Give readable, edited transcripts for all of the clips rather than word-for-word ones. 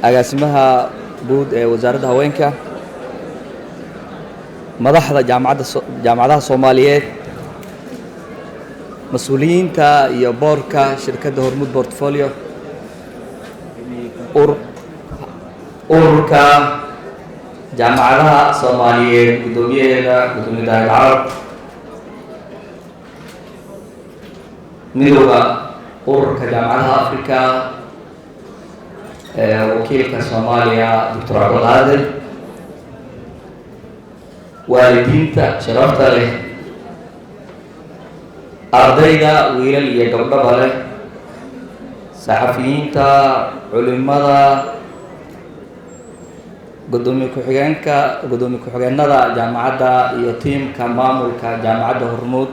agaasimaha guud ee wasaaradda haweenka madaxda jaamacadaha Soomaaliyeed mas'uuliyiinta iyo boorka shirkadda Hormuud Portfolio ururka jaamacadaha Soomaaliyeed gudoomiyaha Carab midowga ururka jaamacadaha Afrika wakiilka Soomaaliya Dr. Abdulqaadir waalidiinta sharafta leh ardayda wiilal iyo gabdhaba leh saxafiyiinta culimada gudoomiye ku-xigeenada jaamacadda iyo tiimka maamulka jaamacadda Hormuud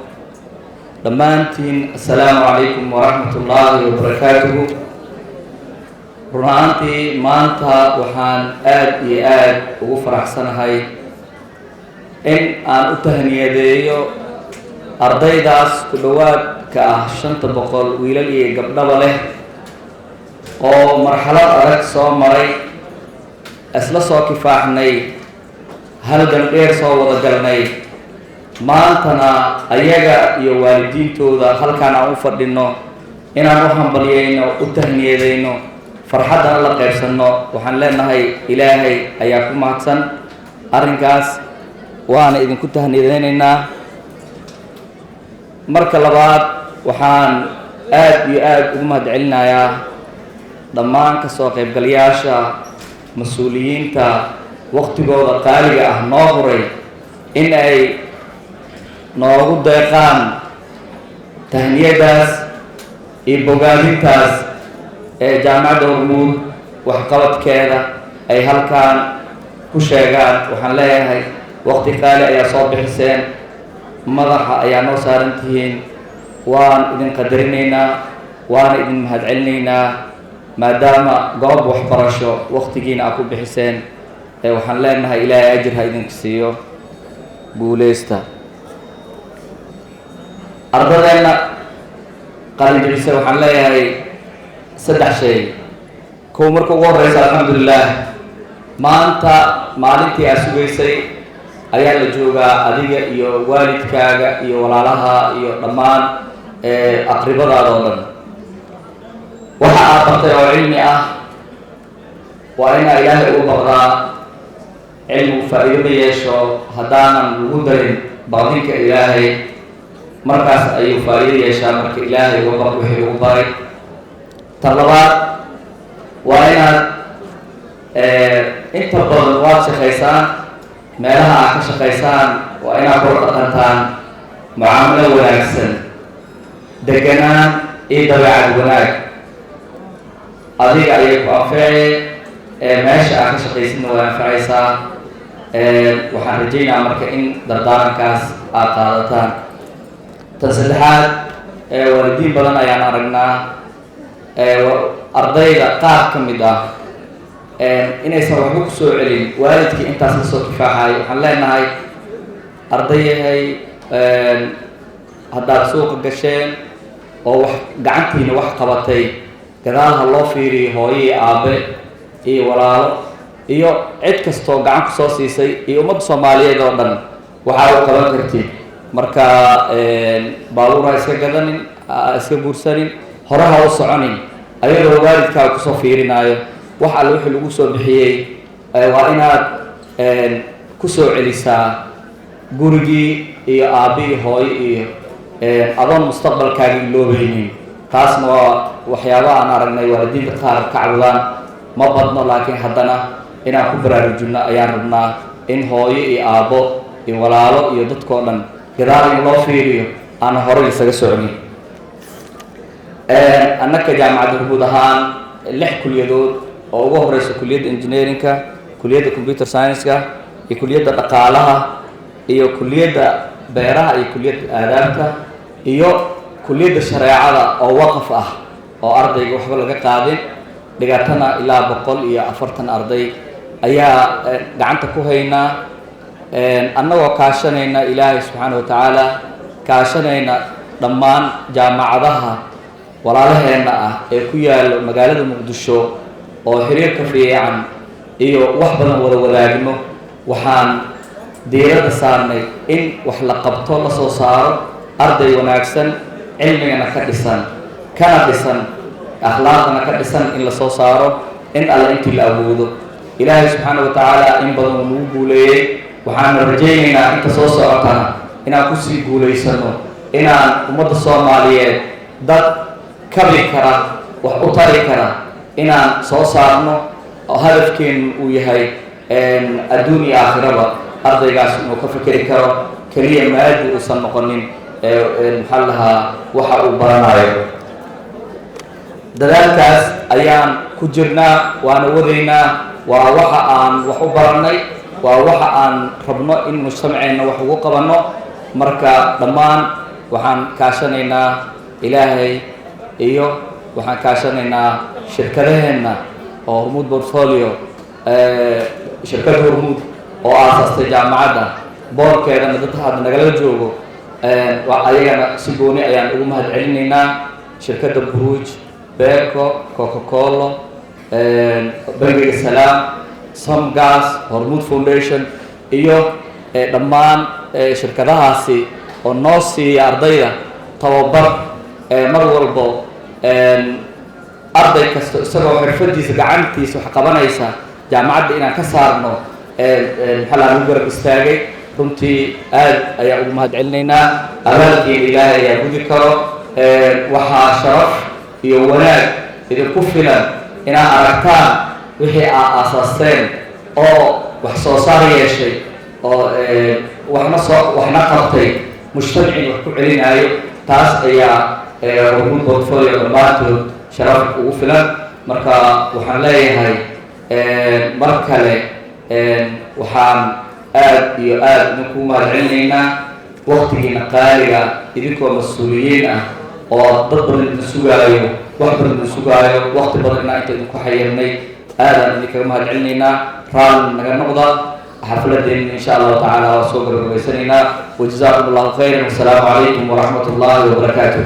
dhammaantiin assalaamu calaykum waraxmatullaahi wabarakaatuhu. runtii maanta waxaan aad iyo aad ugu faraxsanahay in aan u tahniyadeeyo ardaydaas ku dhawaadka ah 500 wiilal iyo gabdhaba leh oo marxalad adag soo maray isla soo kifaaxnay halgan dheer soo wada galnay maantana ayaga iyo waalidiintooda halkaan aan u fadhino inaan u hambaliyeyno u tahniyadeyno farxadana la qaybsanno waxaan leenahay ilaahay ayaa ku mahadsan arrinkaas waana idinku tahniyadeynaynaa. marka labaad waxaan aad iyo aad ugu mahadcelinayaa dhammaan ka soo qaybgalayaasha mas'uuliyiinta waqtigooda qaaliga ah noo huray in ay noogu deeqaan tahniyadaas iyo bogaadintaas ee jaamacadda Hormuud waxqabadkeeda ay halkaan ku sheegaan. waxaan leeyahay waqti qaali ayaa soo bixiseen madaxa ayaa noo saaran tihiin waan idin qadarinaynaa waana idin mahadcelinaynaa maadaama goob waxbarasho waqtigiina aad ku bixiseen waxaan leenahay ilaahay ajir ha idinka siiyo guuleysta. ardaydeena qalinjabisa waxaan leeyahay 3 shay. kow marka ugu horeysa alxamdulilah maanta maalintii aad sugaysay ayaa la joogaa adiga iyo waalidkaaga iyo walaalaha iyo dhammaan aqribadaada oo dhan waxa aad bartay oo cilmi ah waa inaa ilaahay ugu baqdaa cilmigu faa'iido ma yeesho haddaanan lagu darin baqdinka ilaahay markaas ayuu faa'iido yeeshaa marka ilaahay uga baq wixii ugu baray. tan labaad waa inaad inta badan waad shaqaysaan meelaha aad ka shaqaysaan waa inaad kula dhaqantaan mucaamalo wanaagsan deganaan iyo dabeecad wanaag adiga ayay ku anfacee meesha aad ka shaqaysidna waa anfacaysaa. waxaan rajaynayaa marka in dardaarankaas aad qaadataan. tan saddexaad waalidiin badan ayaan aragnaa ardayda qaar ka mid ah inaysan waxba ku soo celin waalidkii intaas la soo kifaaxay. waxaan leenahay ardayahay haddaad suuqa gasheen oo wax gacantiina wax qabatay gadaal ha loo fiiriyo hooyo iyo aabe iyo walaalo iyo cid kastoo gacan ku soo siisay iyo ummadda Soomaaliyeed oo dhan waxaa u qaban kartid. marka baabuur ha iska gadanin iska guursanin hore ha u soconin ayadoo waalidkaa kusoo fiirinaayo wax alle wixii lagu soo bixiyey waa inaad ku soo celisaa gurigii iyo aabbii hooyo iyo adoon mustaqbalkaaga iloobaynin. taasna waa waxyaabaha aan aragnay waalidiinta qaar ka cabudaan ma badno laakiin haddana inaan ku baraarujinno ayaan rabnaa in hooyo iyo aabbo iyo walaalo iyo dadkoo dhan gadaal in loo fiiriyo aan horey isaga socnin. annaka jaamacadda Hormuud ahaan 6 kuliyadood oo ugu horeysa kuliyadda engineerinka kuliyadda computer science-ka iyo kuliyadda dhaqaalaha iyo kuliyadda beeraha iyo kuliyadda aadaabta iyo kuliyadda shareecada oo waqaf ah oo ardayga waxba laga qaadin dhigatana ilaa 140 arday ayaa gacanta ku haynaa annagoo kaashanayna ilaahay subxaanahu wa tacaala kaashanayna dhammaan jaamacadaha walaalaheena ah ee ku yaal magaalada Muqdisho oo xiriirka fiican iyo wax badan wada wadaagno waxaan diiradda saarnay in wax la qabto la soo saaro arday wanaagsan cilmigana ka dhisan kana dhisan akhlaaqna ka dhisan in la soo saaro in alla intii la awoodo ilaahay subxaanahu wa tacaala in badan uu nagu guuleeyey waxaan rajaynaynaa inta soo socotana inaan kusii guulaysano inaan ummadda Soomaaliyeed dad kabi kara wax u tari kara inaan soo saarno oo hadafkeenu uu yahay adduun iyo aakhiraba ardaygaas inuu ka fikiri karo kaliya maadi uusan noqonin maxaa lahaa waxa uu baranayo dadaalkaas ayaan ku jirnaa waana wadaynaa waa waxa aan wax u baranay waa waxa aan rabno in mujtamaceena wax ugu qabanno marka dhammaan waxaan kaashanaynaa ilaahay iyo waxaan kaashanaynaa shirkadaheena oo Hormuud Portfolio shirkad Hormuud oo aasaastay jaamacadda boorkeedana dad hadda nagala joogo ayagana si gooni ayaan ugu mahadcelinaynaa shirkadda Buruj Beko Coca-Cola Bangiga Salaam Somgas Hormuud Foundation iyo dhammaan shirkadahaasi oo noo siiya ardayda tababar mar walbo arday kasta isagoo xirfadiisa gacantiisa wax qabanaysa jaamacadda inaan ka saarno maxaa lagu garab istaagay runtii aad ayaa ugu mahadcelinaynaa abaalkiina ilaahay ayaa gudi karo waxaa sharaf iyo wanaag idinku filan inaad aragtaan wixii aad aasaasteen oo wax soo saar yeeshay oo waxna qabtay mujtamacin wax ku celinaayo taas ayaa Hormuud Portfolio dhammaantood sharaf ugu filan marka waxaan leeyahay mar kale waxaan aad iyo aad idinku mahadcelinaynaa waqtigiina qaaliga idinkoo mas-uuliyiin ah oo dad badan idin sugaayo wax badan idin sugaayo waqti badan inaan inta idinku xayirnay aadaan idinkaga mahadcelinaynaa raalli naga noqda xafladeena insha allahu tacaala waa soo gabagabaysanaynaa wajazaakum allahu khayran wassalaamu calaykum waraxmat ullahi wabarakaatuh